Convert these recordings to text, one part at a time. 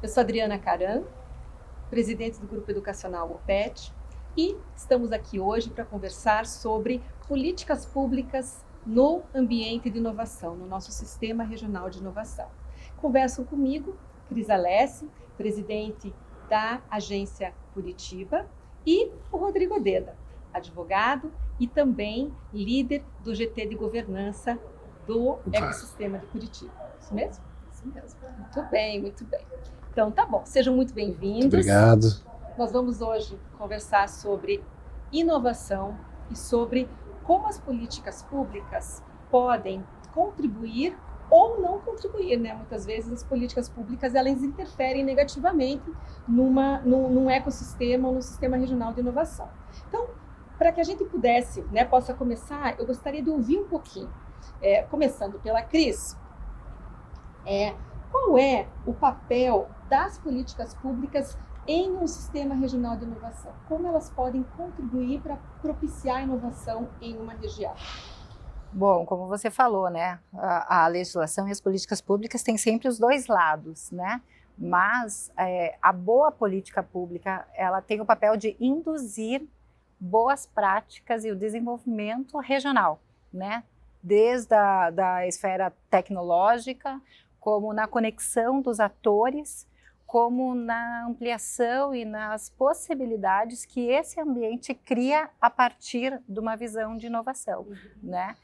Eu sou Adriana Caran, presidente do Grupo Educacional OPET, e estamos aqui hoje para conversar sobre políticas públicas no ambiente de inovação, no nosso Sistema Regional de Inovação. Conversam comigo, Cris Alessi, presidente da Agência Curitiba, e o Rodrigo Odeda, advogado e também líder do GT de Governança do Ecossistema de Curitiba. Isso mesmo? Isso mesmo. Muito bem, muito bem. Então tá bom, sejam muito bem-vindos. Obrigado. Nós vamos hoje conversar sobre inovação e sobre como as políticas públicas podem contribuir ou não contribuir, né? Muitas vezes as políticas públicas elas interferem negativamente num ecossistema ou no sistema regional de inovação. Então, para que a gente pudesse, né, possa começar, eu gostaria de ouvir um pouquinho, começando pela Cris, qual é o papel das políticas públicas em um sistema regional de inovação? Como elas podem contribuir para propiciar a inovação em uma região? Bom, como você falou, né, a legislação e as políticas públicas têm sempre os dois lados, né? Mas a boa política pública, ela tem o papel de induzir boas práticas e o desenvolvimento regional, né? Desde da esfera tecnológica, como na conexão dos atores, como na ampliação e nas possibilidades que esse ambiente cria a partir de uma visão de inovação, né?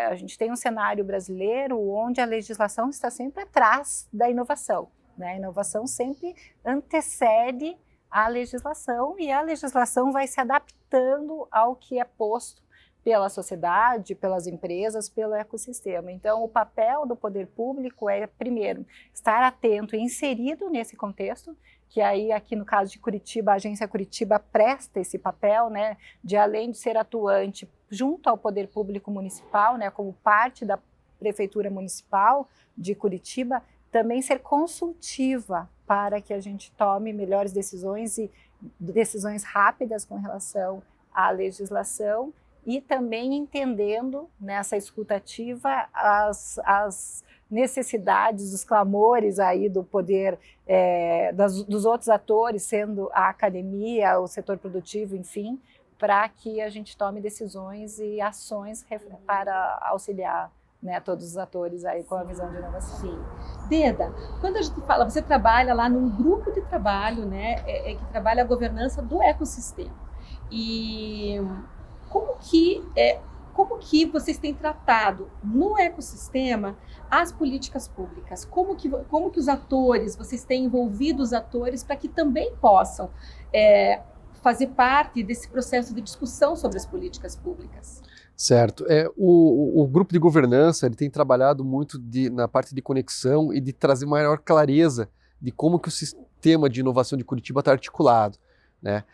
A gente tem um cenário brasileiro onde a legislação está sempre atrás da inovação, né? A inovação sempre antecede a legislação e a legislação vai se adaptando ao que é posto pela sociedade, pelas empresas, pelo ecossistema. Então, o papel do poder público é, primeiro, estar atento e inserido nesse contexto, que aí, aqui no caso de Curitiba, a Agência Curitiba presta esse papel, né, de além de ser atuante junto ao poder público municipal, né, como parte da Prefeitura Municipal de Curitiba, também ser consultiva para que a gente tome melhores decisões e decisões rápidas com relação à legislação, e também entendendo nessa escutativa as necessidades, os clamores aí do poder dos outros atores, sendo a academia, o setor produtivo, enfim, para que a gente tome decisões e ações para auxiliar, né, todos os atores aí com a visão de inovação. Sim. Deda, quando a gente fala, você trabalha lá num grupo de trabalho, né, que trabalha a governança do ecossistema. E como que vocês têm tratado no ecossistema as políticas públicas? Como que os atores, vocês têm envolvido os atores para que também possam fazer parte desse processo de discussão sobre as políticas públicas? Certo. O grupo de governança ele tem trabalhado muito na parte de conexão e de trazer maior clareza de como que o sistema de inovação de Curitiba está articulado, né?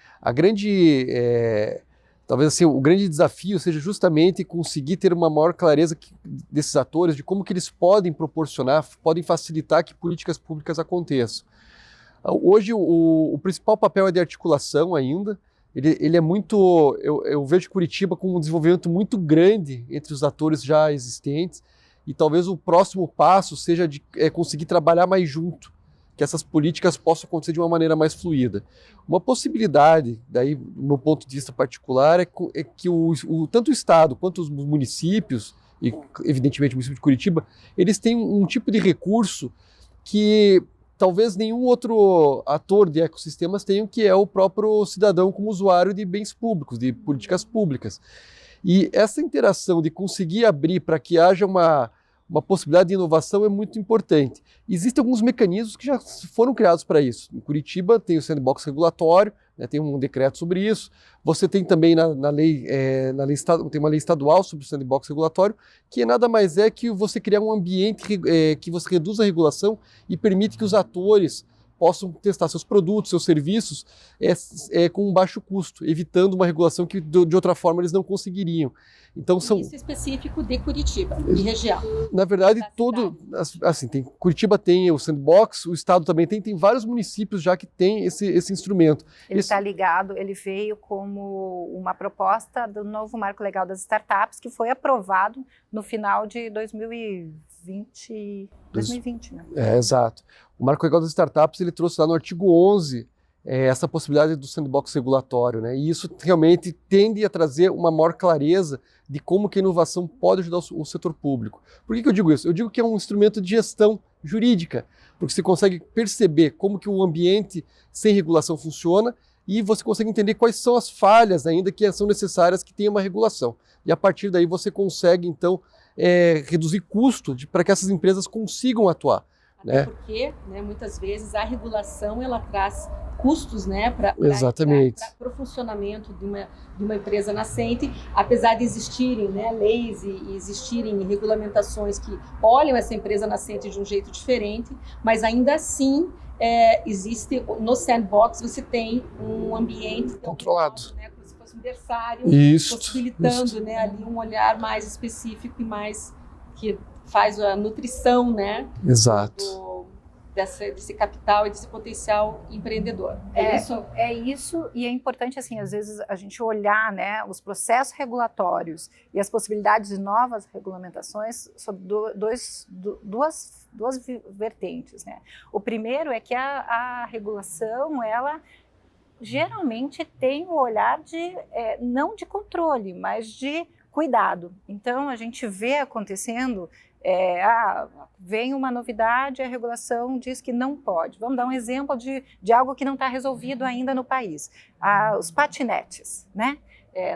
Talvez assim, o grande desafio seja justamente conseguir ter uma maior clareza desses atores, de como que eles podem proporcionar, podem facilitar que políticas públicas aconteçam. Hoje o principal papel é de articulação ainda, ele é muito, eu vejo Curitiba com um desenvolvimento muito grande entre os atores já existentes, e talvez o próximo passo seja de conseguir trabalhar mais junto, que essas políticas possam acontecer de uma maneira mais fluida. Uma possibilidade, daí, do meu ponto de vista particular, é que tanto o Estado quanto os municípios, e evidentemente o município de Curitiba, eles têm um tipo de recurso que talvez nenhum outro ator de ecossistemas tenha, que é o próprio cidadão como usuário de bens públicos, de políticas públicas. E essa interação de conseguir abrir para que haja uma possibilidade de inovação é muito importante. Existem alguns mecanismos que já foram criados para isso. Em Curitiba tem o sandbox regulatório, né, tem um decreto sobre isso. Você tem também na lei, tem uma lei estadual sobre o sandbox regulatório, que nada mais é que você criar um ambiente que você reduz a regulação e permite que os atores possam testar seus produtos, seus serviços com um baixo custo, evitando uma regulação que de outra forma eles não conseguiriam. Então, isso é específico de Curitiba, de região. Na verdade, Curitiba tem o sandbox, o estado também tem vários municípios já que tem esse instrumento. Ele está ligado, ele veio como uma proposta do novo Marco Legal das Startups, que foi aprovado no final de 2020. 2020, né? Exato. O Marco Legal das Startups, ele trouxe lá no artigo 11 essa possibilidade do sandbox regulatório, né? E isso realmente tende a trazer uma maior clareza de como que a inovação pode ajudar o setor público. Por que eu digo isso? Eu digo que é um instrumento de gestão jurídica, porque você consegue perceber como que o ambiente sem regulação funciona e você consegue entender quais são as falhas ainda que são necessárias que tenha uma regulação. E a partir daí você consegue, então, reduzir custo para que essas empresas consigam atuar. Até porque, né, muitas vezes, a regulação ela traz custos, né, para o funcionamento de uma empresa nascente, apesar de existirem, né, leis e existirem regulamentações que olham essa empresa nascente de um jeito diferente, mas ainda assim existe, no sandbox você tem um ambiente controlado, né, como se fosse um berçário, possibilitando né, ali um olhar mais específico e mais que faz a nutrição, né? Exato. Desse capital e desse potencial empreendedor. É isso? É isso, e é importante, assim, às vezes a gente olhar, né, os processos regulatórios e as possibilidades de novas regulamentações sob duas vertentes, né? O primeiro é que a regulação, ela geralmente tem o olhar de, não de controle, mas de cuidado. Então, a gente vê acontecendo, vem uma novidade, a regulação diz que não pode. Vamos dar um exemplo de algo que não está resolvido ainda no país. Os patinetes, né?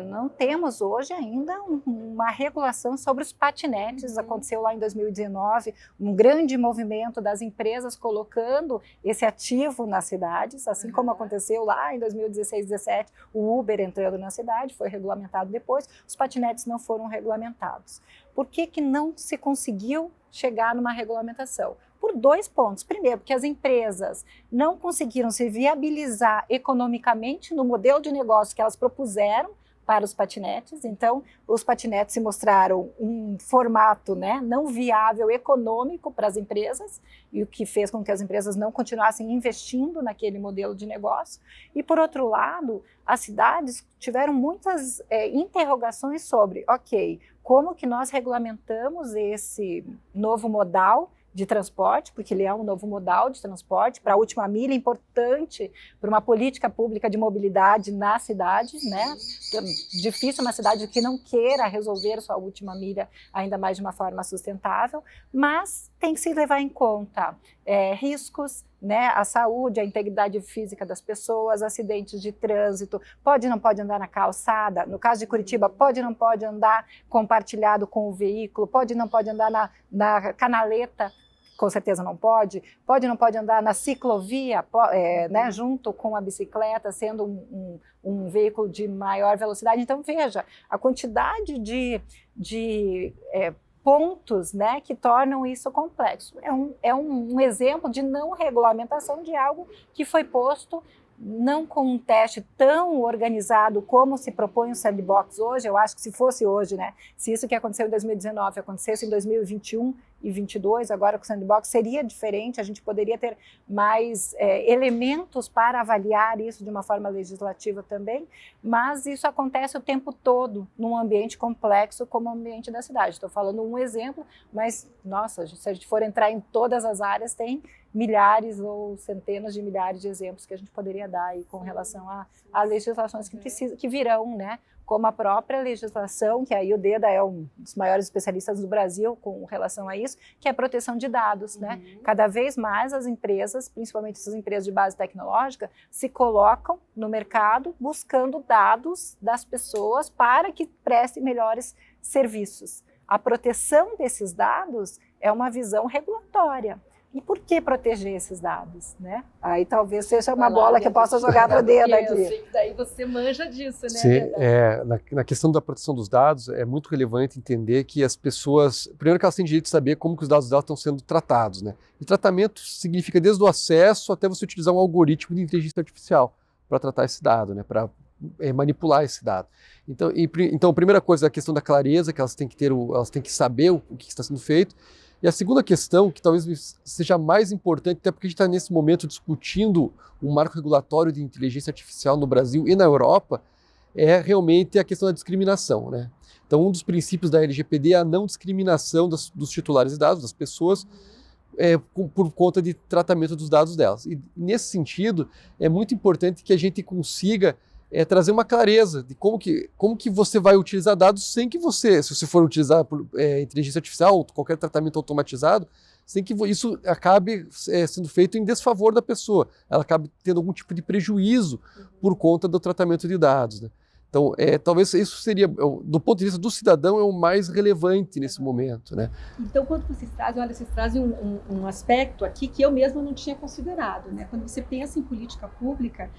Não temos hoje ainda uma regulação sobre os patinetes. Aconteceu lá em 2019 um grande movimento das empresas colocando esse ativo nas cidades, assim como aconteceu lá em 2016, 2017, o Uber entrando na cidade, foi regulamentado depois, os patinetes não foram regulamentados. Por que não se conseguiu chegar numa regulamentação? Por 2 pontos. Primeiro, porque as empresas não conseguiram se viabilizar economicamente no modelo de negócio que elas propuseram para os patinetes. Então, os patinetes se mostraram um formato, né, não viável econômico para as empresas, e o que fez com que as empresas não continuassem investindo naquele modelo de negócio. E, por outro lado, as cidades tiveram muitas interrogações sobre, ok, como que nós regulamentamos esse novo modal de transporte, porque ele é um novo modal de transporte, para a última milha, importante para uma política pública de mobilidade na cidade, né? Difícil uma cidade que não queira resolver sua última milha ainda mais de uma forma sustentável, mas tem que se levar em conta riscos, né? A saúde, a integridade física das pessoas, acidentes de trânsito, pode ou não pode andar na calçada, no caso de Curitiba, pode ou não pode andar compartilhado com o veículo, pode ou não pode andar na canaleta, com certeza não pode ou não pode andar na ciclovia, né, junto com a bicicleta, sendo um veículo de maior velocidade. Então, veja, a quantidade de pontos, né, que tornam isso complexo. É um exemplo de não regulamentação de algo que foi posto não com um teste tão organizado como se propõe o sandbox hoje. Eu acho que se fosse hoje, né, se isso que aconteceu em 2019 acontecesse em 2021 e 2022, agora com o sandbox, seria diferente, a gente poderia ter mais elementos para avaliar isso de uma forma legislativa também, mas isso acontece o tempo todo num ambiente complexo como o ambiente da cidade. Estou falando um exemplo, mas, nossa, se a gente for entrar em todas as áreas, tem milhares ou centenas de milhares de exemplos que a gente poderia dar aí com relação a legislações que virão, né? Como a própria legislação, que aí o DEDA é um dos maiores especialistas do Brasil com relação a isso, que é a proteção de dados, né? Cada vez mais as empresas, principalmente essas empresas de base tecnológica, se colocam no mercado buscando dados das pessoas para que prestem melhores serviços. A proteção desses dados é uma visão regulatória. E por que proteger esses dados, né? Aí talvez seja uma bola que eu possa jogar para o dedo aqui. Eu sei que daí você manja disso, né? Sim, na questão da proteção dos dados, é muito relevante entender que as pessoas, primeiro que elas têm direito de saber como que os dados delas estão sendo tratados, né? E tratamento significa desde o acesso até você utilizar um algoritmo de inteligência artificial para tratar esse dado, né? Para manipular esse dado. Então, a primeira coisa é a questão da clareza, que elas têm que ter, elas têm que saber o que está sendo feito. E a segunda questão, que talvez seja mais importante, até porque a gente está nesse momento discutindo um marco regulatório de inteligência artificial no Brasil e na Europa, é realmente a questão da discriminação, né? Então, um dos princípios da LGPD é a não discriminação dos titulares de dados, das pessoas, por conta de tratamento dos dados delas. E nesse sentido, é muito importante que a gente consiga trazer uma clareza de como que você vai utilizar dados sem que você, se você for utilizar inteligência artificial ou qualquer tratamento automatizado, sem que isso acabe sendo feito em desfavor da pessoa, ela acabe tendo algum tipo de prejuízo por conta do tratamento de dados, né? Então, talvez isso seria, do ponto de vista do cidadão, é o mais relevante nesse momento, né? Então, quando vocês trazem um aspecto aqui que eu mesma não tinha considerado, né? Quando você pensa em política pública,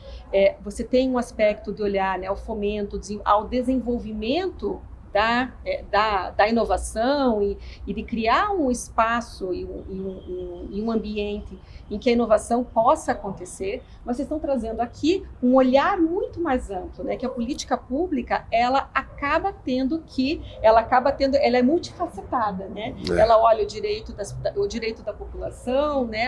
você tem um aspecto de olhar, né, ao fomento, ao desenvolvimento da inovação e de criar um espaço e um ambiente em que a inovação possa acontecer, mas vocês estão trazendo aqui um olhar muito mais amplo, né? Que a política pública, ela é multifacetada, né? Ela olha o direito da população, né?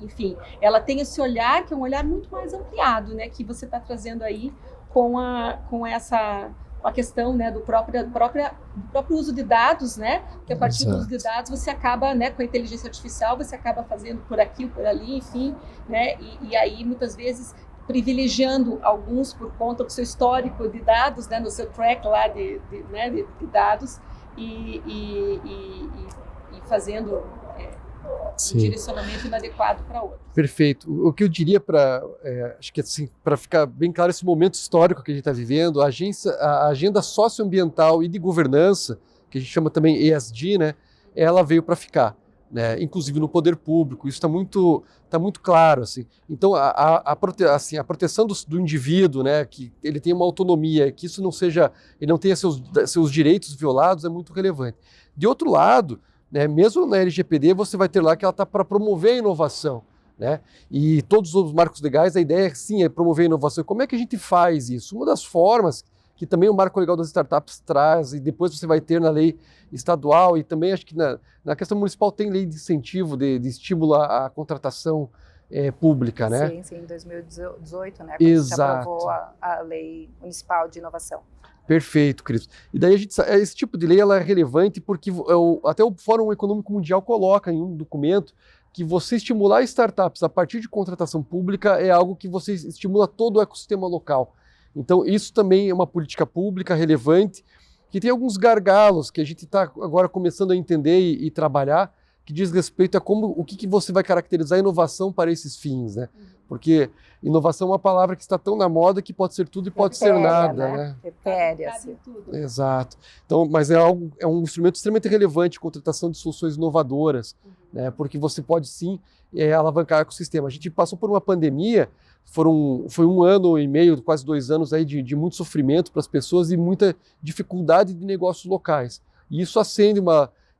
Enfim, ela tem esse olhar que é um olhar muito mais ampliado, né? Que você está trazendo aí com a questão, né, do próprio uso de dados, né, que a partir do uso de dados você acaba, né, com a inteligência artificial, você acaba fazendo por aqui, por ali, enfim, né, e aí muitas vezes privilegiando alguns por conta do seu histórico de dados, né, no seu track lá de dados e fazendo um direcionamento inadequado para outros. Perfeito. O que eu diria acho que assim, para ficar bem claro esse momento histórico que a gente está vivendo, a agenda socioambiental e de governança, que a gente chama também ESG, né, ela veio para ficar, né, inclusive no poder público, isso está muito claro, assim. Então, a proteção do indivíduo, né, que ele tem uma autonomia, que isso ele não tenha seus direitos violados, é muito relevante. De outro lado, né, mesmo na LGPD, você vai ter lá que ela está para promover a inovação, né? E todos os marcos legais, a ideia sim é promover a inovação. Como é que a gente faz isso? Uma das formas que também o Marco Legal das Startups traz, e depois você vai ter na lei estadual, e também acho que na questão municipal tem lei de incentivo, de estímulo à contratação pública, né? Sim, em 2018, né? Quando Exato. se aprovou a Lei Municipal de Inovação. Perfeito, Cris. E daí esse tipo de lei ela é relevante porque até o Fórum Econômico Mundial coloca em um documento que você estimular startups a partir de contratação pública é algo que você estimula todo o ecossistema local. Então isso também é uma política pública relevante, que tem alguns gargalos que a gente está agora começando a entender e trabalhar, que diz respeito a o que você vai caracterizar a inovação para esses fins, né? Porque inovação é uma palavra que está tão na moda que pode ser tudo e pode ser nada, né? Repere-se. Exato. Então, mas é um instrumento extremamente relevante, contratação de soluções inovadoras, né? Porque você pode sim alavancar o ecossistema. A gente passou por uma pandemia, foi 1 ano e meio, quase 2 anos aí de muito sofrimento para as pessoas e muita dificuldade de negócios locais. E isso acende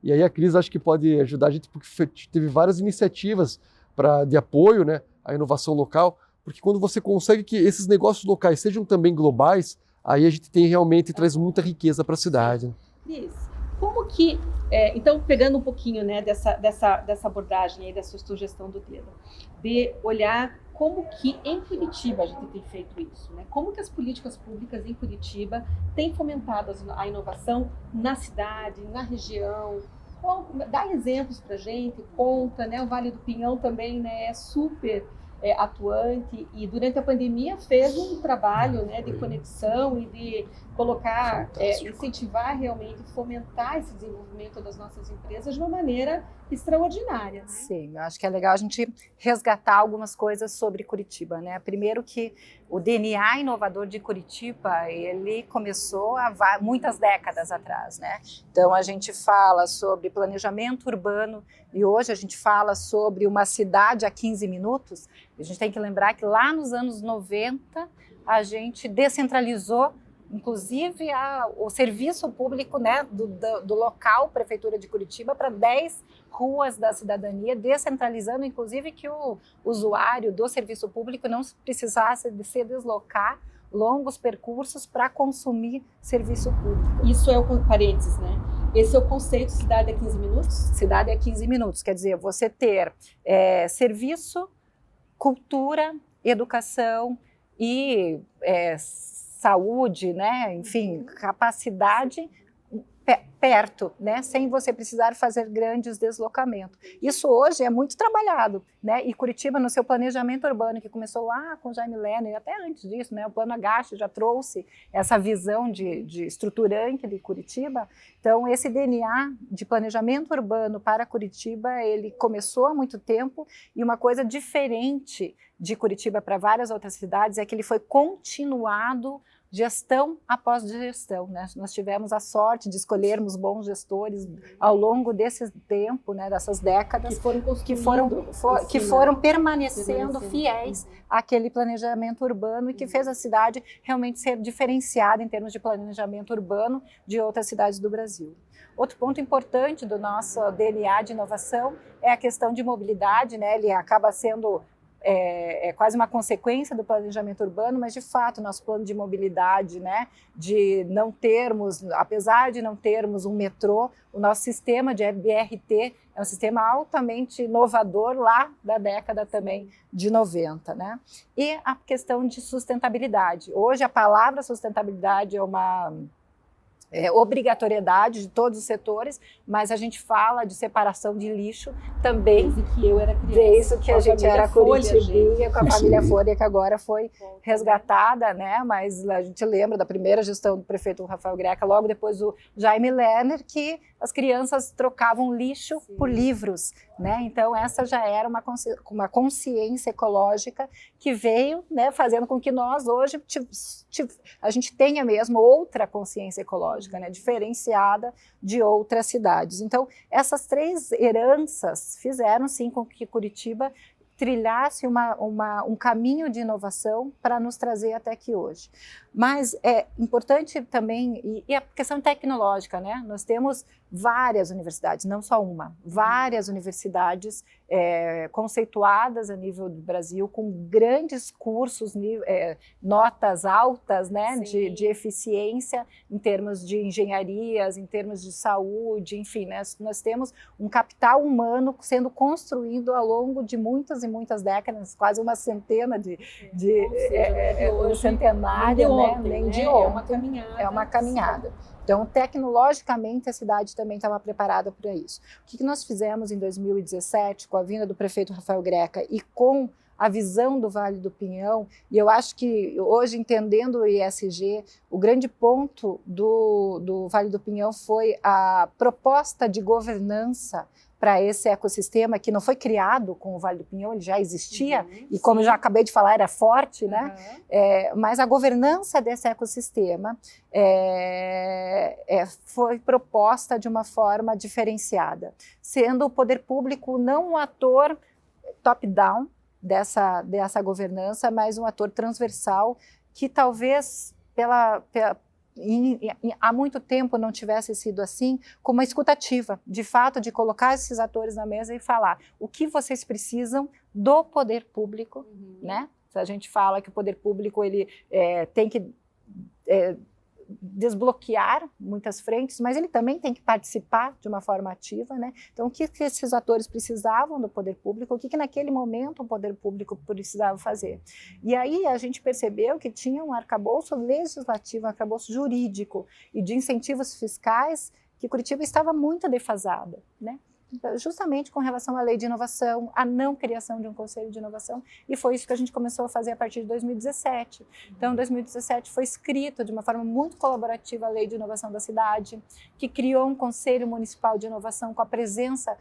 E aí a Cris acho que pode ajudar a gente, porque teve várias iniciativas de apoio, né, à inovação local, porque quando você consegue que esses negócios locais sejam também globais, aí a gente traz muita riqueza para a cidade. Cris, como que, então pegando um pouquinho, né, dessa abordagem aí, dessa sugestão do dedo, de olhar como que em Curitiba a gente tem feito isso, né? Como que as políticas públicas em Curitiba têm fomentado a inovação na cidade, na região? Dá exemplos para a gente, conta, né? O Vale do Pinhão também, né, é super atuante e durante a pandemia fez um trabalho, né, de conexão e de colocar, incentivar realmente, fomentar esse desenvolvimento das nossas empresas de uma maneira extraordinária, né? Sim, eu acho que é legal a gente resgatar algumas coisas sobre Curitiba, né? Primeiro que o DNA inovador de Curitiba, ele começou há muitas décadas atrás, né? Então a gente fala sobre planejamento urbano e hoje a gente fala sobre uma cidade a 15 minutos. A gente tem que lembrar que lá nos anos 90 a gente descentralizou inclusive o serviço público, né, do local Prefeitura de Curitiba para 10 ruas da cidadania, descentralizando inclusive que o usuário do serviço público não precisasse de se deslocar longos percursos para consumir serviço público. Isso é o parênteses, né? Esse é o conceito cidade a 15 minutos? Cidade a 15 minutos, quer dizer, você ter serviço, cultura, educação e saúde, né? Enfim, capacidade perto, né, sem você precisar fazer grandes deslocamentos. Isso hoje é muito trabalhado, né, e Curitiba no seu planejamento urbano, que começou lá com Jaime Lerner, até antes disso, né, o Plano Agache já trouxe essa visão de estruturante de Curitiba. Então, esse DNA de planejamento urbano para Curitiba, ele começou há muito tempo, e uma coisa diferente de Curitiba para várias outras cidades é que ele foi continuado gestão após gestão, né? Nós tivemos a sorte de escolhermos bons gestores ao longo desse tempo, né? Dessas décadas, que foram permanecendo fiéis àquele planejamento urbano e que fez a cidade realmente ser diferenciada em termos de planejamento urbano de outras cidades do Brasil. Outro ponto importante do nosso DNA de inovação é a questão de mobilidade, né? Ele acaba sendo quase uma consequência do planejamento urbano, mas de fato nosso plano de mobilidade, né, de não termos, apesar de não termos um metrô, o nosso sistema de BRT é um sistema altamente inovador lá da década também de 90, né? E a questão de sustentabilidade. Hoje a palavra sustentabilidade é uma obrigatoriedade de todos os setores, mas a gente fala de separação de lixo também. Desde que eu era criança. Desde que a gente era curitibinha, com a família Folha, que agora foi resgatada, né? Mas a gente lembra da primeira gestão do prefeito Rafael Greca, logo depois do Jaime Lerner, que as crianças trocavam lixo por livros, né? Então essa já era uma consciência ecológica que veio, né, fazendo com que nós hoje a gente tenha mesmo outra consciência ecológica, né, diferenciada de outras cidades. Então essas três heranças fizeram sim com que Curitiba trilhasse um caminho de inovação para nos trazer até aqui hoje. Mas é importante também, e a questão tecnológica, né? Nós temos várias universidades, não só uma, várias universidades conceituadas a nível do Brasil, com grandes cursos, notas altas, né, de eficiência em termos de engenharias, em termos de saúde, enfim, né, nós temos um capital humano sendo construído ao longo de muitas e muitas décadas, quase uma centena centenária, né, nem de ontem. É uma caminhada. É uma caminhada. Então, tecnologicamente, a cidade também estava preparada para isso. O que nós fizemos em 2017, com a vinda do prefeito Rafael Greca e com a visão do Vale do Pinhão, e eu acho que hoje, entendendo o ESG, o grande ponto do Vale do Pinhão foi a proposta de governança para esse ecossistema que não foi criado com o Vale do Pinhão, ele já existia, e como eu já acabei de falar, era forte, né? Mas a governança desse ecossistema foi proposta de uma forma diferenciada, sendo o poder público não um ator top-down dessa governança, mas um ator transversal que talvez há muito tempo não tivesse sido assim, com uma escutativa, de fato, de colocar esses atores na mesa e falar o que vocês precisam do poder público, né? Se a gente fala que o poder público ele tem que desbloquear muitas frentes, mas ele também tem que participar de uma forma ativa, né? Então, o que esses atores precisavam do poder público, o que naquele momento o poder público precisava fazer. E aí a gente percebeu que tinha um arcabouço legislativo, um arcabouço jurídico e de incentivos fiscais que Curitiba estava muito defasada, né? Justamente com relação à lei de inovação, a não criação de um conselho de inovação, e foi isso que a gente começou a fazer a partir de 2017. Então, em 2017 foi escrito de uma forma muito colaborativa a lei de inovação da cidade, que criou um conselho municipal de inovação com a presença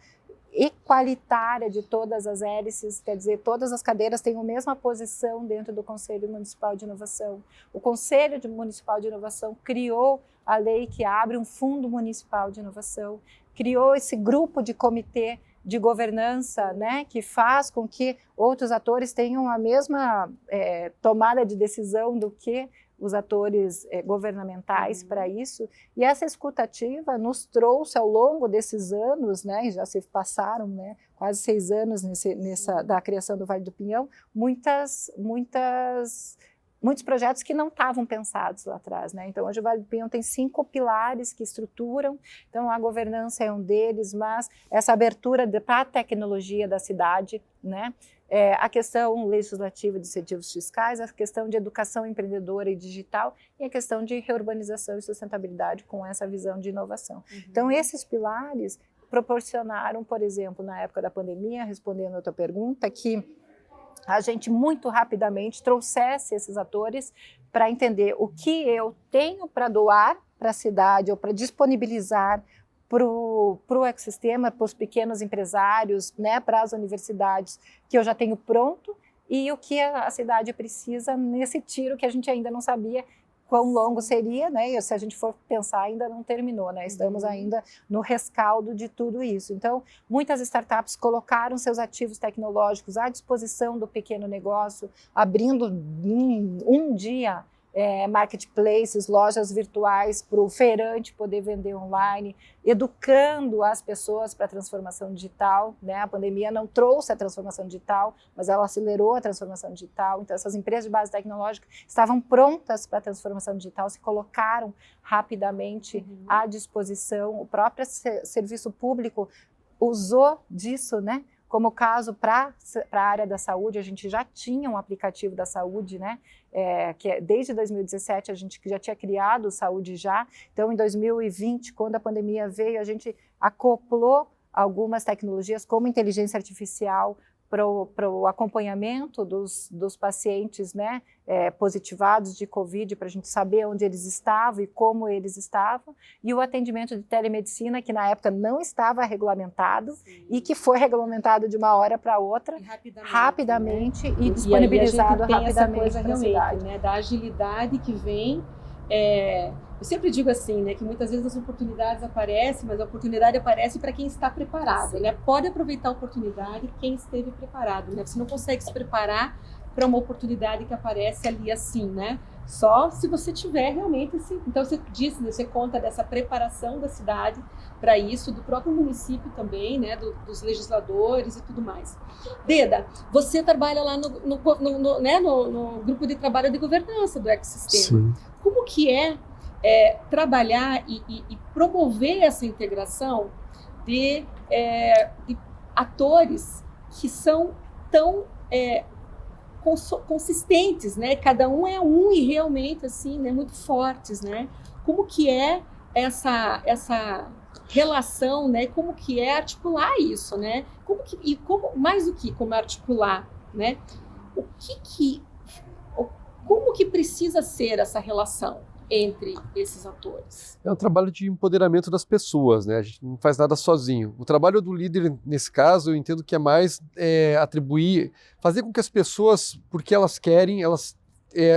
equalitária de todas as hélices, quer dizer, todas as cadeiras têm a mesma posição dentro do Conselho Municipal de Inovação. O Conselho Municipal de Inovação criou a lei que abre um Fundo Municipal de Inovação, criou esse grupo de comitê de governança, né, que faz com que outros atores tenham a mesma tomada de decisão do que os atores governamentais para isso, e essa escutativa nos trouxe ao longo desses anos, né, e já se passaram, né, quase 6 anos da criação do Vale do Pinhão, muitos projetos que não estavam pensados lá atrás, né? Então, hoje o Vale do Pinhão tem 5 pilares que estruturam, então a governança é um deles, mas essa abertura para a tecnologia da cidade, né? a questão legislativa de incentivos fiscais, a questão de educação empreendedora e digital e a questão de reurbanização e sustentabilidade com essa visão de inovação. Então, esses pilares proporcionaram, por exemplo, na época da pandemia, respondendo a tua pergunta, que a gente muito rapidamente trouxesse esses atores para entender o que eu tenho para doar para a cidade ou para disponibilizar para o ecossistema, para os pequenos empresários, né, para as universidades, que eu já tenho pronto, e o que a cidade precisa nesse tiro que a gente ainda não sabia quão longo seria, né? E se a gente for pensar, ainda não terminou, né? Estamos ainda no rescaldo de tudo isso. Então, muitas startups colocaram seus ativos tecnológicos à disposição do pequeno negócio, abrindo um dia marketplaces, lojas virtuais para o feirante poder vender online, educando as pessoas para a transformação digital, né? A pandemia não trouxe a transformação digital, mas ela acelerou a transformação digital. Então, essas empresas de base tecnológica estavam prontas para a transformação digital, se colocaram rapidamente à disposição. O próprio serviço público usou disso, né? Como o caso para a área da saúde, a gente já tinha um aplicativo da saúde, né? Desde 2017 a gente já tinha criado o Saúde Já. Então, em 2020, quando a pandemia veio, a gente acoplou algumas tecnologias como inteligência artificial para o acompanhamento dos pacientes, né, positivados de Covid, para a gente saber onde eles estavam e como eles estavam, e o atendimento de telemedicina, que na época não estava regulamentado. Sim. E que foi regulamentado de uma hora para outra, rapidamente né? E disponibilizado rapidamente para a cidade. Né, da agilidade que vem. Eu sempre digo assim, né, que muitas vezes as oportunidades aparecem, mas a oportunidade aparece para quem está preparado, né? Pode aproveitar a oportunidade quem esteve preparado, né? Você não consegue se preparar para uma oportunidade que aparece ali assim, né? Só se você tiver realmente esse... Então você disse, né, você conta dessa preparação da cidade para isso, do próprio município também, né, dos legisladores e tudo mais. Deda, você trabalha lá no grupo de trabalho de governança do ecossistema. Sim. Como que é trabalhar e promover essa integração de atores que são tão consistentes, né? Cada um é um e realmente assim, né, muito fortes, né? Como que é essa relação, né? Como que é articular isso, né? Mais do que como articular, né? Como que precisa ser essa relação entre esses atores? É um trabalho de empoderamento das pessoas, né? A gente não faz nada sozinho. O trabalho do líder, nesse caso, eu entendo que é mais atribuir, fazer com que as pessoas, porque elas querem, elas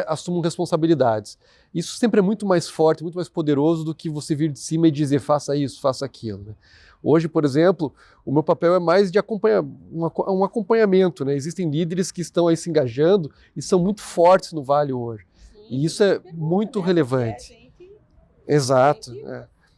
assumam responsabilidades. Isso sempre é muito mais forte, muito mais poderoso do que você vir de cima e dizer faça isso, faça aquilo, né? Hoje, por exemplo, o meu papel é mais de um acompanhamento, né? Existem líderes que estão aí se engajando e são muito fortes no Vale hoje. E isso é muito relevante. Exato.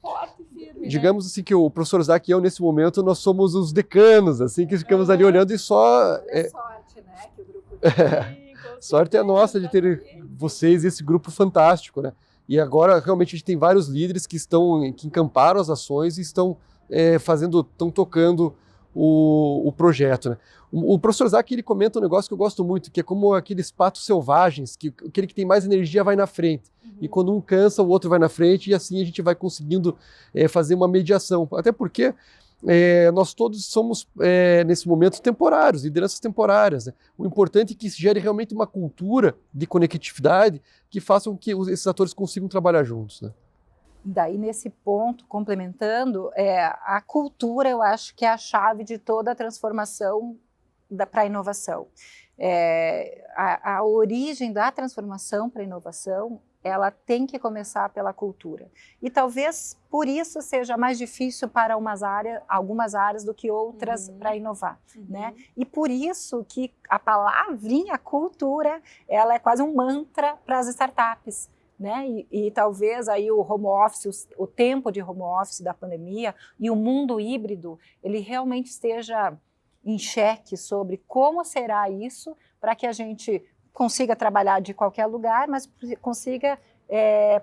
Forte, firme, digamos assim que o professor Zac e eu, nesse momento, nós somos os decanos, assim, que ficamos ali olhando e só... sorte, né, que o grupo tem. Sorte é nossa de ter vocês e esse grupo fantástico, né? E agora, realmente, a gente tem vários líderes que encamparam as ações e estão tocando o projeto, né? O professor Zac, ele comenta um negócio que eu gosto muito, que é como aqueles patos selvagens, que aquele que tem mais energia vai na frente. E quando um cansa, o outro vai na frente, e assim a gente vai conseguindo fazer uma mediação. Até porque nós todos somos, nesse momento, temporários, lideranças temporárias, né? O importante é que se gere realmente uma cultura de conectividade que faça com que esses atores consigam trabalhar juntos, né? Daí, nesse ponto, complementando, a cultura, eu acho que é a chave de toda a transformação para a inovação. A origem da transformação para a inovação, ela tem que começar pela cultura. E talvez por isso seja mais difícil para algumas áreas do que outras para inovar, né? E por isso que a palavrinha cultura, ela é quase um mantra para as startups, né? E talvez aí o home office, o tempo de home office da pandemia e o mundo híbrido, ele realmente esteja em xeque sobre como será isso para que a gente consiga trabalhar de qualquer lugar, mas consiga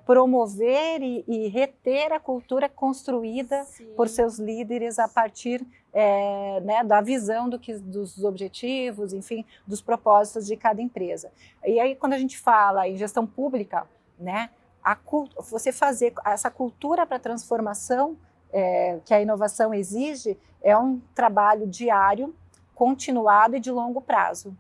promover e reter a cultura construída por seus líderes a partir né, da visão dos objetivos, enfim, dos propósitos de cada empresa. E aí, quando a gente fala em gestão pública, né, você fazer essa cultura para transformação que a inovação exige é um trabalho diário, continuado e de longo prazo.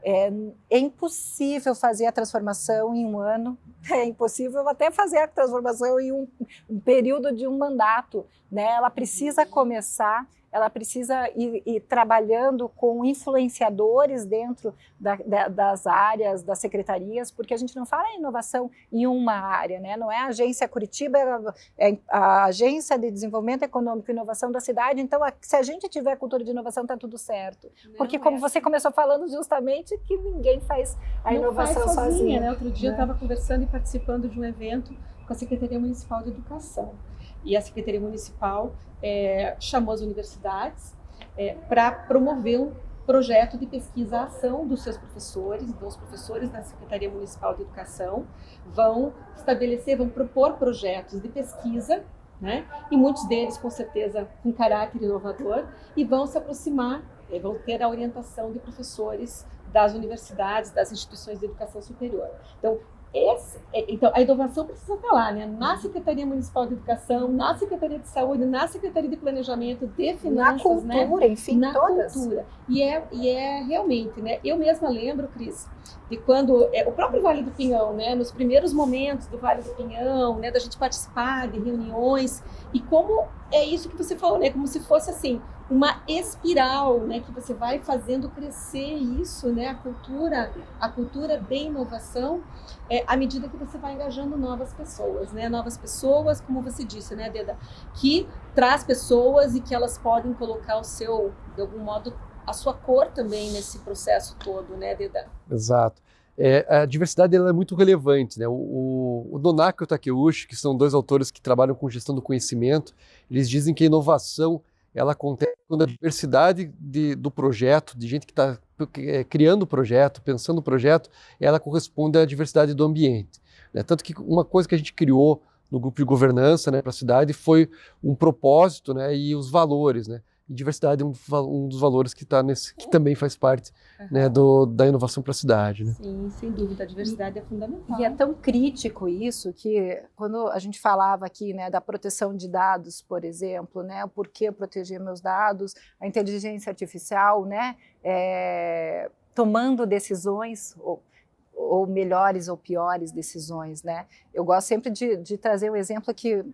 É impossível fazer a transformação em um ano, é impossível até fazer a transformação em um período de um mandato, né? Ela precisa começar, ela precisa ir trabalhando com influenciadores dentro das áreas, das secretarias, porque a gente não fala em inovação em uma área, né? Não é a Agência Curitiba, é a Agência de Desenvolvimento Econômico e Inovação da cidade, então se a gente tiver cultura de inovação, está tudo certo. Porque como você começou falando justamente que ninguém faz a inovação sozinha. Né? Outro dia eu estava conversando e participando de um evento com a Secretaria Municipal de Educação. E a Secretaria Municipal chamou as universidades para promover um projeto de pesquisa-ação dos seus professores. Então, os professores da Secretaria Municipal de Educação vão propor projetos de pesquisa, né? E muitos deles, com certeza, com caráter inovador, e vão se aproximar, vão ter a orientação de professores das universidades, das instituições de educação superior. Então, a inovação precisa estar lá, né? Na Secretaria Municipal de Educação, na Secretaria de Saúde, na Secretaria de Planejamento, de Finanças, na cultura, né? Enfim, na todas. Cultura. E é realmente, né? Eu mesma lembro, Cris, de quando o próprio Vale do Pinhão, né? Nos primeiros momentos do Vale do Pinhão, né? Da gente participar de reuniões, e como é isso que você falou, né? Como se fosse assim uma espiral, né? Que você vai fazendo crescer isso, né? A cultura de inovação, à medida que você vai engajando novas pessoas, né? Novas pessoas, como você disse, né, Deda, que traz pessoas e que elas podem colocar de algum modo, a sua cor também nesse processo todo, né, Deda? Exato. A diversidade ela é muito relevante, né? O Nonaka e o Takeuchi, que são dois autores que trabalham com gestão do conhecimento, eles dizem que a inovação ela acontece quando a diversidade do projeto, de gente que está criando o projeto, pensando o projeto, ela corresponde à diversidade do ambiente, né? Tanto que uma coisa que a gente criou no grupo de governança, né, para a cidade foi um propósito, né, e os valores, né? E diversidade é um dos valores que também faz parte, né, da inovação para a cidade, né? Sim, sem dúvida, a diversidade é fundamental. E é tão crítico isso que quando a gente falava aqui, né, da proteção de dados, por exemplo, né, por que proteger meus dados, a inteligência artificial, né, tomando decisões ou melhores ou piores decisões, né? Eu gosto sempre de trazer um exemplo que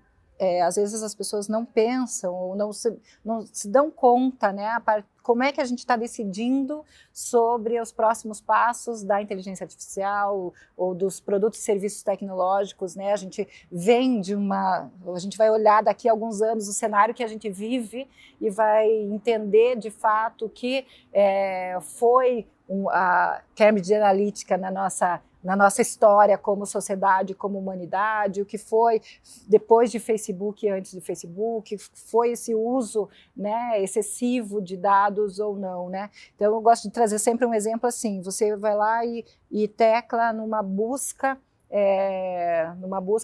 às vezes as pessoas não pensam ou não se dão conta, né, como é que a gente está decidindo sobre os próximos passos da inteligência artificial ou dos produtos e serviços tecnológicos, né? A gente a gente vai olhar daqui a alguns anos o cenário que a gente vive e vai entender de fato que foi a Cambridge Analytica na nossa história como sociedade, como humanidade, o que foi depois de Facebook e antes de Facebook, foi esse uso, né, excessivo de dados ou não, né? Então eu gosto de trazer sempre um exemplo assim, você vai lá e tecla numa busca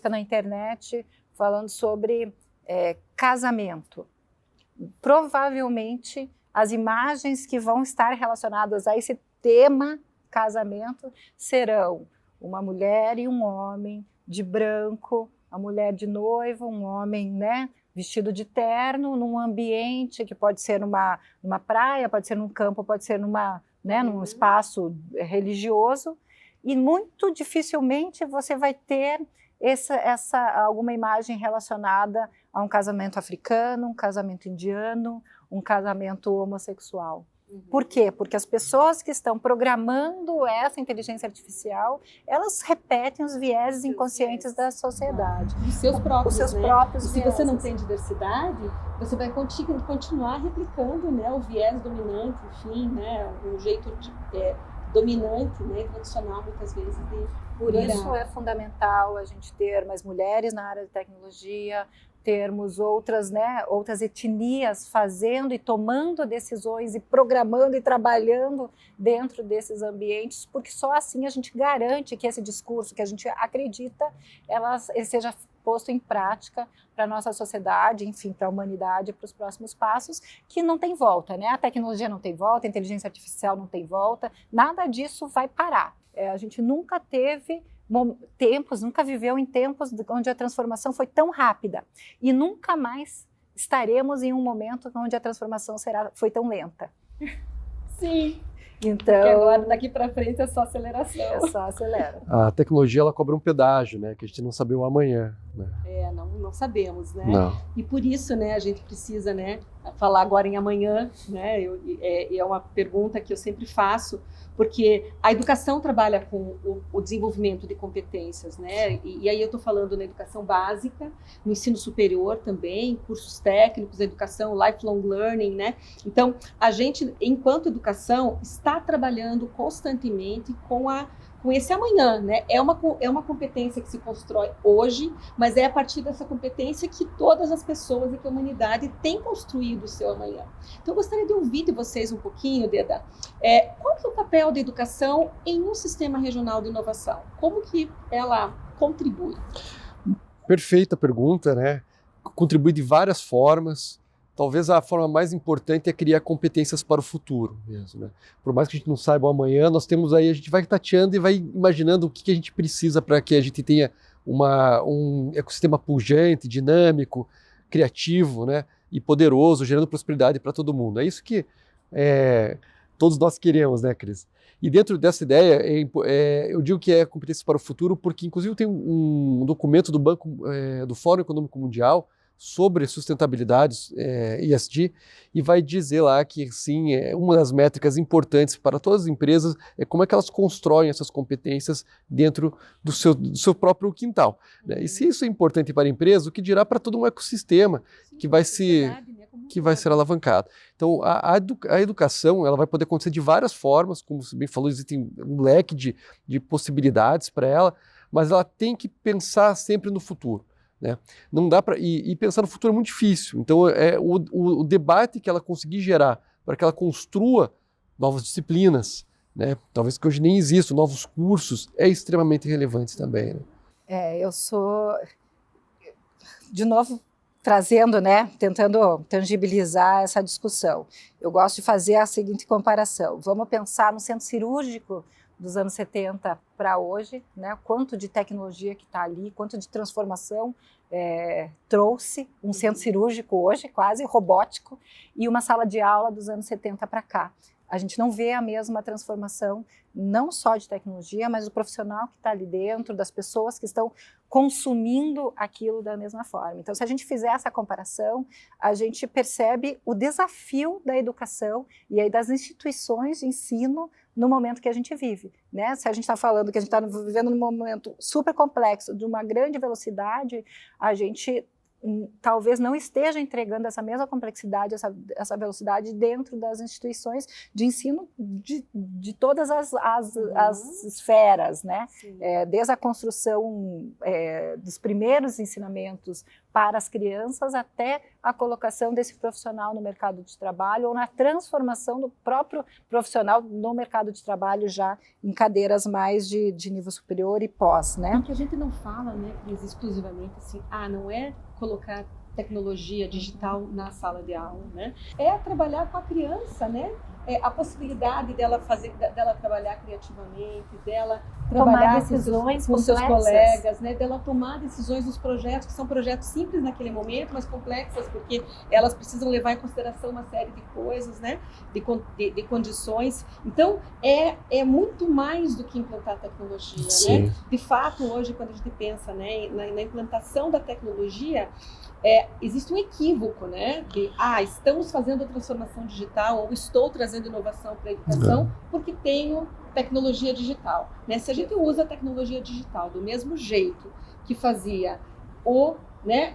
na internet falando sobre casamento. Provavelmente as imagens que vão estar relacionadas a esse tema casamento serão uma mulher e um homem de branco, a mulher de noiva, um homem, né, vestido de terno, num ambiente que pode ser numa praia, pode ser num campo, pode ser num espaço religioso, e muito dificilmente você vai ter alguma imagem relacionada a um casamento africano, um casamento indiano, um casamento homossexual. Por quê? Porque as pessoas que estão programando essa inteligência artificial, elas repetem os vieses inconscientes da sociedade. Os seus próprios, próprios vieses. Se você não tem diversidade, você vai continuar replicando, né, o viés dominante, enfim, né, o jeito dominante, né, tradicional, muitas vezes, de Por isso é fundamental a gente ter mais mulheres na área de tecnologia, termos outras etnias fazendo e tomando decisões e programando e trabalhando dentro desses ambientes, porque só assim a gente garante que esse discurso que a gente acredita, ele seja posto em prática para a nossa sociedade, enfim, para a humanidade, para os próximos passos, que não tem volta, né? A tecnologia não tem volta, a inteligência artificial não tem volta, nada disso vai parar. A gente nunca teve nunca viveu em tempos onde a transformação foi tão rápida e nunca mais estaremos em um momento onde a transformação foi tão lenta. Sim. Então, porque agora, daqui para frente, é só aceleração. É só acelera. A tecnologia, ela cobra um pedágio, né? Que a gente não sabe o amanhã, né? Não sabemos, né? Não. E por isso, né, a gente precisa, né, falar agora em amanhã, né? É uma pergunta que eu sempre faço, porque a educação trabalha com o desenvolvimento de competências, né? E aí eu estou falando na educação básica, no ensino superior também, cursos técnicos, educação, lifelong learning, né? Então, a gente, enquanto educação, está trabalhando constantemente com esse amanhã, né? É uma competência que se constrói hoje, mas é a partir dessa competência que todas as pessoas e que a humanidade tem construído o seu amanhã. Então, eu gostaria de ouvir de vocês um pouquinho, Deda, qual que é o papel da educação em um sistema regional de inovação? Como que ela contribui? Perfeita pergunta, né? Contribui de várias formas. Talvez a forma mais importante é criar competências para o futuro mesmo, né? Por mais que a gente não saiba o amanhã, nós temos aí, a gente vai tateando e vai imaginando o que a gente precisa para que a gente tenha um ecossistema pujante, dinâmico, criativo, né? E poderoso, gerando prosperidade para todo mundo. É isso que todos nós queremos, né, Cris? E dentro dessa ideia, eu digo que é competências para o futuro, porque inclusive tem um documento do Fórum Econômico Mundial sobre sustentabilidade, ESG, e vai dizer lá que, sim, uma das métricas importantes para todas as empresas é como é que elas constroem essas competências dentro do seu próprio quintal, né? E se isso é importante para a empresa, o que dirá para todo um ecossistema que vai ser alavancado. Então, a educação, ela vai poder acontecer de várias formas, como você bem falou, existe um leque de possibilidades para ela, mas ela tem que pensar sempre no futuro, né? Não dá para e pensar no futuro é muito difícil. Então, o debate que ela conseguir gerar para que ela construa novas disciplinas, né? Talvez que hoje nem existam, novos cursos, é extremamente relevante também, né? Eu sou, de novo, trazendo, né, tentando tangibilizar essa discussão. Eu gosto de fazer a seguinte comparação. Vamos pensar no centro cirúrgico dos anos 70 para hoje, né? Quanto de tecnologia que está ali, quanto de transformação trouxe um centro cirúrgico hoje, quase robótico, e uma sala de aula dos anos 70 para cá. A gente não vê a mesma transformação, não só de tecnologia, mas do profissional que está ali dentro, das pessoas que estão consumindo aquilo da mesma forma. Então, se a gente fizer essa comparação, a gente percebe o desafio da educação e aí das instituições de ensino no momento que a gente vive, né? Se a gente está falando que a gente está vivendo num momento super complexo, de uma grande velocidade, a gente talvez não esteja entregando essa mesma complexidade, essa velocidade dentro das instituições de ensino de todas as esferas, né? Desde a construção dos primeiros ensinamentos para as crianças até a colocação desse profissional no mercado de trabalho ou na transformação do próprio profissional no mercado de trabalho já em cadeiras mais de nível superior e pós, né? Porque a gente não fala, né, Cris, exclusivamente assim, não é colocar tecnologia digital na sala de aula, né? É trabalhar com a criança, né? A possibilidade dela trabalhar criativamente, dela trabalhar com seus colegas, né? Dela tomar decisões nos projetos, que são projetos simples naquele momento, mas complexas, porque elas precisam levar em consideração uma série de coisas, né? De condições. Então, é muito mais do que implantar tecnologia, né? De fato, hoje, quando a gente pensa, né, na implantação da tecnologia, existe um equívoco, né? De, estamos fazendo a transformação digital ou estou trazendo inovação para a educação porque tenho tecnologia digital, né? Se a gente usa a tecnologia digital do mesmo jeito que fazia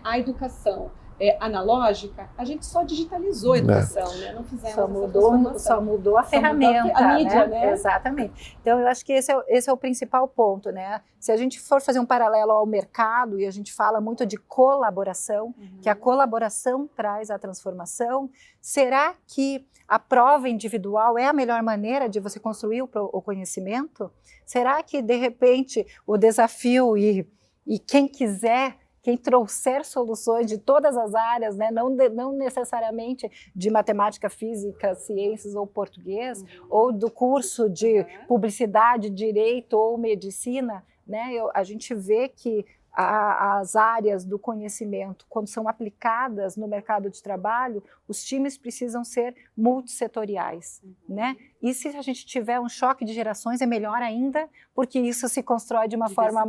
a educação analógica, a gente só digitalizou a educação, né? Não fizemos só mudou a ferramenta, a mídia, né? Exatamente. Então, eu acho que esse é o principal ponto, né? Se a gente for fazer um paralelo ao mercado, e a gente fala muito de colaboração, que a colaboração traz a transformação, será que a prova individual é a melhor maneira de você construir o conhecimento? Será que, de repente, o desafio e quem quiser quem trouxer soluções de todas as áreas, né? Não necessariamente de matemática, física, ciências ou português, ou do curso de publicidade, direito ou medicina, né? A gente vê que as áreas do conhecimento, quando são aplicadas no mercado de trabalho, os times precisam ser multissetoriais, né? E se a gente tiver um choque de gerações, é melhor ainda, porque isso se constrói de uma forma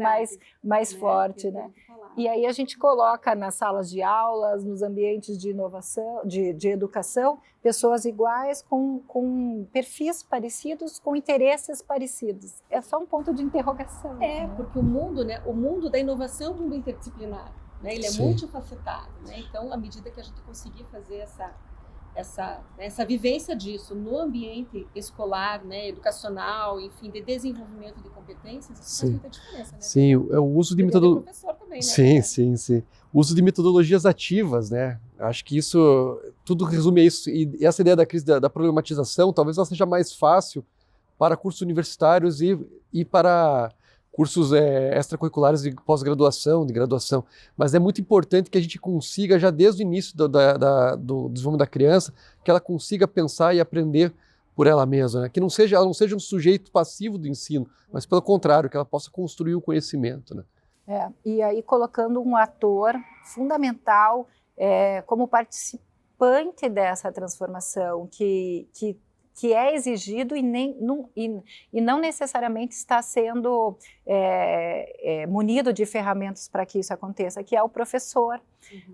mais forte, né? E aí a gente coloca nas salas de aulas, nos ambientes de inovação, de educação, pessoas iguais, com perfis parecidos, com interesses parecidos. É só um ponto de interrogação. Porque o mundo, né, o mundo da inovação é um mundo interdisciplinar, né? Ele é multifacetado, né? Então, à medida que a gente conseguir fazer essa vivência disso no ambiente escolar, né, educacional, enfim, de desenvolvimento de competências, isso faz muita diferença, né? Sim, o uso de metodologias. Professor também, né? Sim. O uso de metodologias ativas, né? Acho que isso tudo resume a isso. E essa ideia da crise da problematização, talvez ela seja mais fácil para cursos universitários e para cursos extracurriculares de pós-graduação, de graduação, mas é muito importante que a gente consiga, já desde o início do desenvolvimento da criança, que ela consiga pensar e aprender por ela mesma, né? Que ela não seja um sujeito passivo do ensino, mas pelo contrário, que ela possa construir o conhecimento, né? E aí colocando um ator fundamental como participante dessa transformação, que é exigido e não necessariamente está sendo munido de ferramentas para que isso aconteça, que é o professor.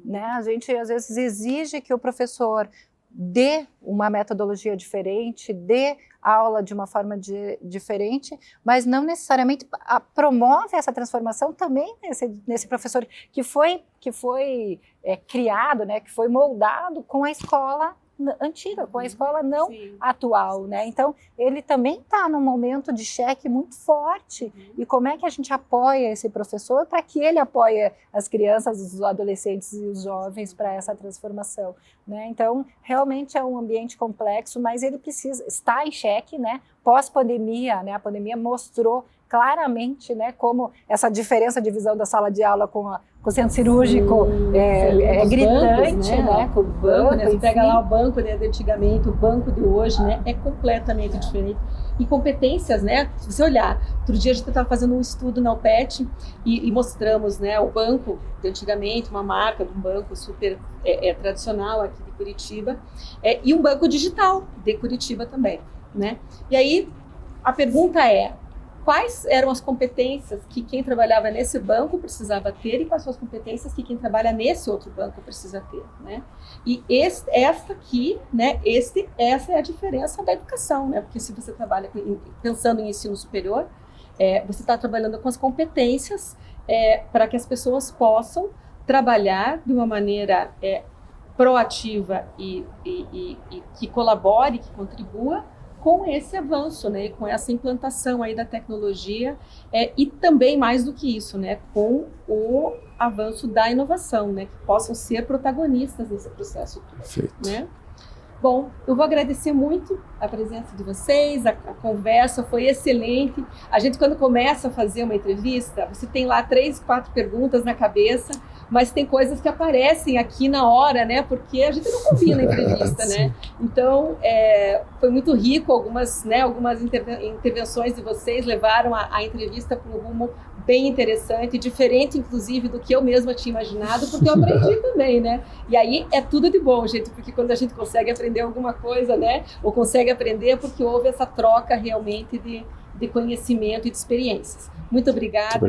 Né? A gente às vezes exige que o professor dê uma metodologia diferente, dê aula de uma forma diferente, mas não necessariamente promove essa transformação também nesse professor que foi criado, né, que foi moldado com a escola antiga, com a escola não atual, né? Então, ele também está num momento de cheque muito forte. E como é que a gente apoia esse professor para que ele apoie as crianças, os adolescentes e os jovens para essa transformação, né? Então, realmente é um ambiente complexo, mas ele está em cheque, né? Pós-pandemia, né? A pandemia mostrou claramente, né, como essa diferença de visão da sala de aula com o centro cirúrgico é gritante, bancos, né? Com o banco, né? Você pega lá o banco, né, de antigamente, o banco de hoje, né, é completamente diferente. E competências, né? Se você olhar, outro dia a gente estava fazendo um estudo na UPET e mostramos, né, o banco de antigamente, uma marca de um banco super tradicional aqui de Curitiba, e um banco digital de Curitiba também, né? E aí a pergunta é: quais eram as competências que quem trabalhava nesse banco precisava ter e quais são as competências que quem trabalha nesse outro banco precisa ter, né? E essa é a diferença da educação, né? Porque se você trabalha pensando em ensino superior, você está trabalhando com as competências para que as pessoas possam trabalhar de uma maneira proativa e que colabore, que contribua com esse avanço, né, com essa implantação aí da tecnologia e também mais do que isso, né, com o avanço da inovação, né, que possam ser protagonistas nesse processo todo. Perfeito. Né? Bom, eu vou agradecer muito a presença de vocês, a conversa foi excelente. A gente, quando começa a fazer uma entrevista, você tem lá 3, 4 perguntas na cabeça, mas tem coisas que aparecem aqui na hora, né? Porque a gente não combina a entrevista, né? Então, foi muito rico, algumas intervenções de vocês levaram a entrevista para um rumo bem interessante, diferente, inclusive, do que eu mesma tinha imaginado, porque eu aprendi também, né? E aí é tudo de bom, gente, porque quando a gente consegue aprender alguma coisa, né? Ou consegue aprender porque houve essa troca realmente de conhecimento e de experiências. Muito obrigada,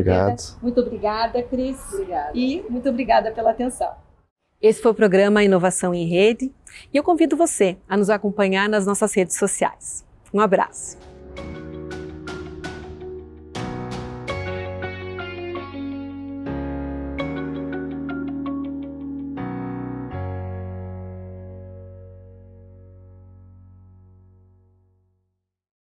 muito obrigada, Cris. Obrigada. E muito obrigada pela atenção. Esse foi o programa Inovação em Rede e eu convido você a nos acompanhar nas nossas redes sociais. Um abraço.